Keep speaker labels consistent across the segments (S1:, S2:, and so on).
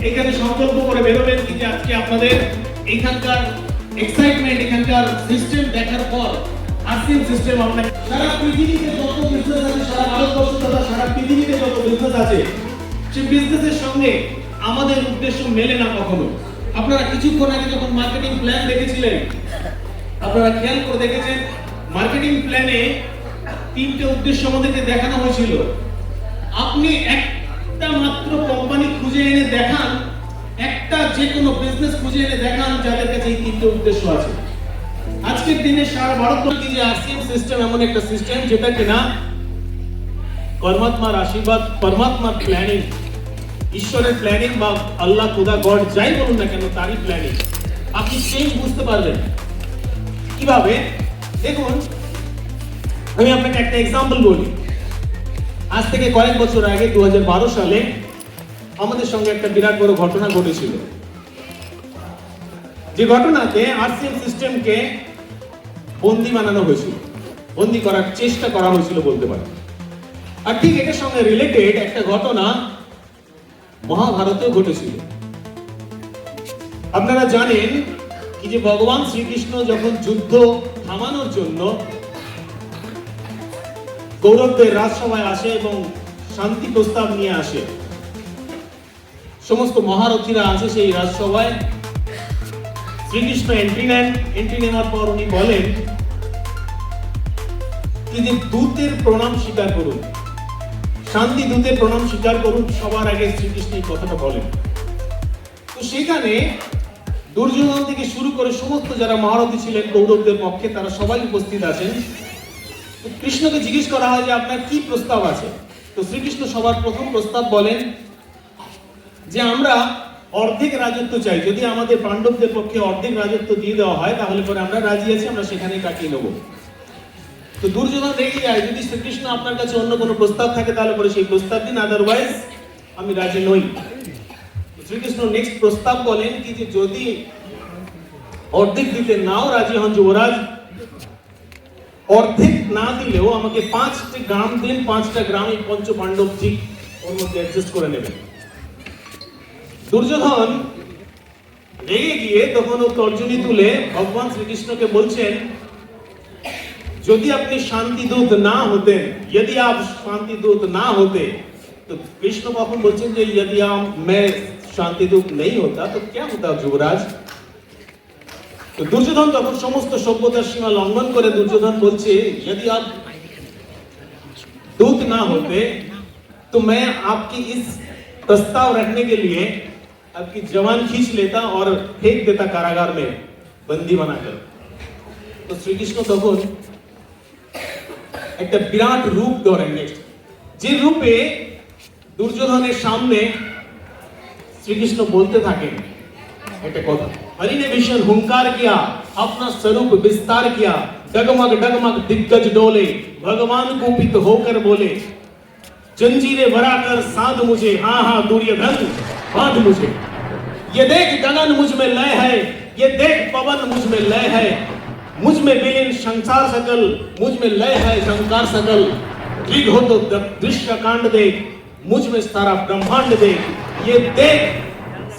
S1: এখানে সংকল্প করে বেরোবেন কি যে আজকে আপনাদের এখানকার এক্সাইটমেন্ট, এখানকার সিস্টেম দেখার পর আরসিএম সিস্টেম আপনাকে সারা পৃথিবীতে যত বিজনেস আছে, সারা ভারতবর্ষ তথা সারা পৃথিবীতে যত বিজনেস আছে, সেই বিজনেসের সঙ্গে আমাদের উদ্দেশ্য মেলে না কখনো। আপনারা কিছুক্ষণ আগে যখন মার্কেটিং প্ল্যান দেখেছিলেন, আপনারা খেয়াল করে দেখেছেন মার্কেটিং প্ল্যানে তিনটে উদ্দেশ্য আমাদেরকে দেখানো হয়েছিল। আপনি একটা মাত্র কোম্পানি খুঁজে এনে দেখান, একটা যে কোনো বিজনেস খুঁজে এনে দেখান যাদের কাছে এই তিনটে উদ্দেশ্য আছে। আজকের দিনে সারা ভারতবর্ষে যে আরসিএম সিস্টেম এমন একটা সিস্টেম যেটা কিনা পরমাত্মার আশীর্বাদ, পরমাত্মার প্ল্যানিং, ঈশ্বরের প্ল্যানিং বা আল্লাহ খুদা গড যাই বলুন না কেন তারই প্ল্যানিং। আপনি চেঞ্জ বুঝতে পারবেন কিভাবে? দেখুন, আমি আপনাকে একটা এক্সাম্পল বলি। আজ থেকে কয়েক বছর আগে 2012 সালে আমাদের সঙ্গে একটা বিরাট বড় ঘটনা ঘটেছিল, যে ঘটনাতে আরসিএম সিস্টেমকে বন্দী বানানো হয়েছিল, বন্দী করার চেষ্টা করা হয়েছিল বলতে পারি। আর ঠিক এটার সঙ্গে রিলেটেড একটা ঘটনা মহাভারতেও ঘটেছিল। আপনারা জানেন কি যে ভগবান শ্রীকৃষ্ণ যখন যুদ্ধ থামানোর জন্য কৌরবদের রাজসভায় আসে এবং শান্তি প্রস্তাব নিয়ে আসে, সমস্ত মহারথীরা আছে সেই রাজসভায়। শ্রীকৃষ্ণ এন্ট্রি নেওয়ার পর উনি বলেন কি যে দূতের প্রণাম স্বীকার করুন, শান্তি দূতের প্রণাম স্বীকার করুন, সবার আগে শ্রীকৃষ্ণ এই কথাটা বলেন। তো সেখানে দুর্যোধন থেকে শুরু করে সমস্ত যারা মহারথী ছিলেন কৌরবদের পক্ষে তারা সবাই উপস্থিত আছেন। তো কৃষ্ণকে জিজ্ঞেস করা হয় যে আপনার কি প্রস্তাব আছে। তো শ্রীকৃষ্ণ সবার প্রথম প্রস্তাব বলেন যে আমরা অর্ধেক রাজত্ব চাই, যদি আমাদের পাণ্ডবদের পক্ষে অর্ধেক রাজত্ব দিয়ে দেওয়া হয় তাহলে পরে আমরা রাজি আছি, আমরা সেখানেই কাটিয়ে নেব। তো দুর্যোধন রেগে যায়, যদি শ্রীকৃষ্ণ আপনার কাছে অন্য কোনো প্রস্তাব থাকে তাহলে পরে সেই প্রস্তাব দিন, আদারওয়াইজ আমি রাজি নই। শ্রীকৃষ্ণ নেক্সট প্রস্তাব বলেন কি যে যদি অর্ধেক দিতে নাও রাজি হন যুবরাজ, অর্ধেক না দিলেও আমাকে 5টি গ্রাম দিন, 5টা গ্রাম এই পঞ্চ পাণ্ডব ঠিক ওর মধ্যে অ্যাডজাস্ট করে নেবেন। দুর্যোধন রেগে গিয়ে তখন ও তর্জনী তুলে ভগবান শ্রীকৃষ্ণকে বলছেন যদি আপনি শান্তি দূত না হতেন, यदि आप शांति दूत ना होते, तो कृष्ण कখন বলছেন যে यदि मैं शांति दूत नहीं होता तो क्या होता যুবরাজ। তো দুর্যোধন তখন সমস্ত সভ্যতার সীমা লঙ্ঘন করে দুর্যোধন বলছে यदि आप दूत ना होते तो मैं आपकी इस प्रस्ताव रखने के लिए आपकी जवान खींच लेता और फेंक देता कारागार में बंदी बनाकर। तो শ্রীকৃষ্ণ তখন একটা বিরাট রূপ ধরেন, নেক্সট যে রূপে দুর্যোধনের সামনে শ্রীকৃষ্ণ বলতে থাকেন একটা কথা, हरि ने भीषण हुंकार किया, अपना स्वरूप विस्तार किया, डगमग डगमग दिग्गज डोले, भगवान कुपित होकर बोले, जंजीरें भराकर साध मुझे, हाँ हाँ दुर्योधन बांध मुझे। ये देख गगन मुझ में लय है, ये देख पवन मुझ में लय है, मुझ में विलीन संसार सकल, मुझ में लय है संकार सकल, ऋग हो तो दृश्य कांड देख, मुझ में सारा ब्रह्मांड देख, ये देख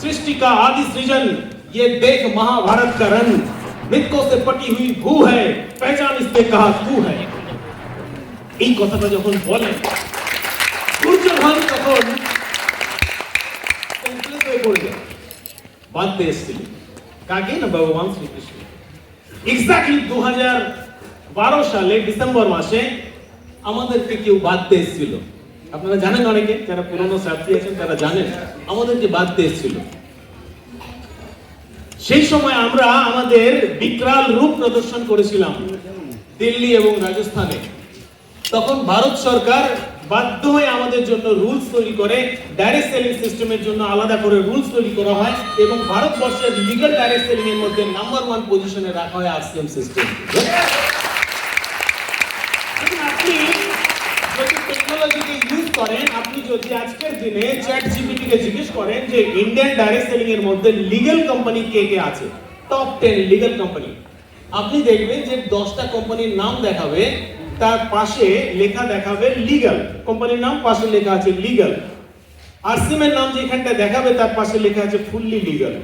S1: सृष्टि का आदि सृजन, ये देख महाभारत का रन, मृतकों से पटी हुई भू है, पहचान इससे कहा तू है। এই কথাটা যখন বলেন দুর্যোধন তখন কমপ্লিট হয়ে পড়ে যায়, বাঁধতে এসেছিল কাকে না ভগবান শ্রীকৃষ্ণ। এক্স্যাক্টলি 2012 সালে ডিসেম্বর মাসে আমাদেরকে কেউ বাঁধতে এসেছিল। আপনারা জানেন, অনেকে যারা পুরনো ছাত্রী আছেন তারা জানেন আমাদেরকে বাঁধতে এসেছিল। সেই সময় আমরা আমাদের বিকরাল রূপ প্রদর্শন করেছিলাম দিল্লি এবং রাজস্থানে। তখন ভারত সরকার বাধ্য হয়ে আমাদের জন্য রুলস তৈরি করে, ডাইরেক্ট সেলিং সিস্টেমের জন্য আলাদা করে রুলস তৈরি করা হয় এবং ভারতবর্ষের লিগ্যাল ডাইরেক্ট সেলিং এর মধ্যে নাম্বার 1 পজিশনে রাখা হয় আরসিএম সিস্টেম। আপনি যদি টেকনোলজিকে ইউজ করেন, আপনি যদি আজকের দিনে চ্যাট জিপিটি কে জিজ্ঞেস করেন যে ইন্ডিয়ান ডাইরেক্ট সেলিং এর মধ্যে লিগ্যাল কোম্পানি কে কে আছে, টপ 10 লিগ্যাল কোম্পানি, আপনি দেখবেন যে 10টা কোম্পানির নাম দেখাবে, তার পাশে লেখা দেখাবে লিগ্যাল, কোম্পানির নাম পাশে লেখা আছে লিগ্যাল। আর সিমের নাম যেখানটা দেখাবে তার পাশে লেখা আছে ফুললি লিগাল।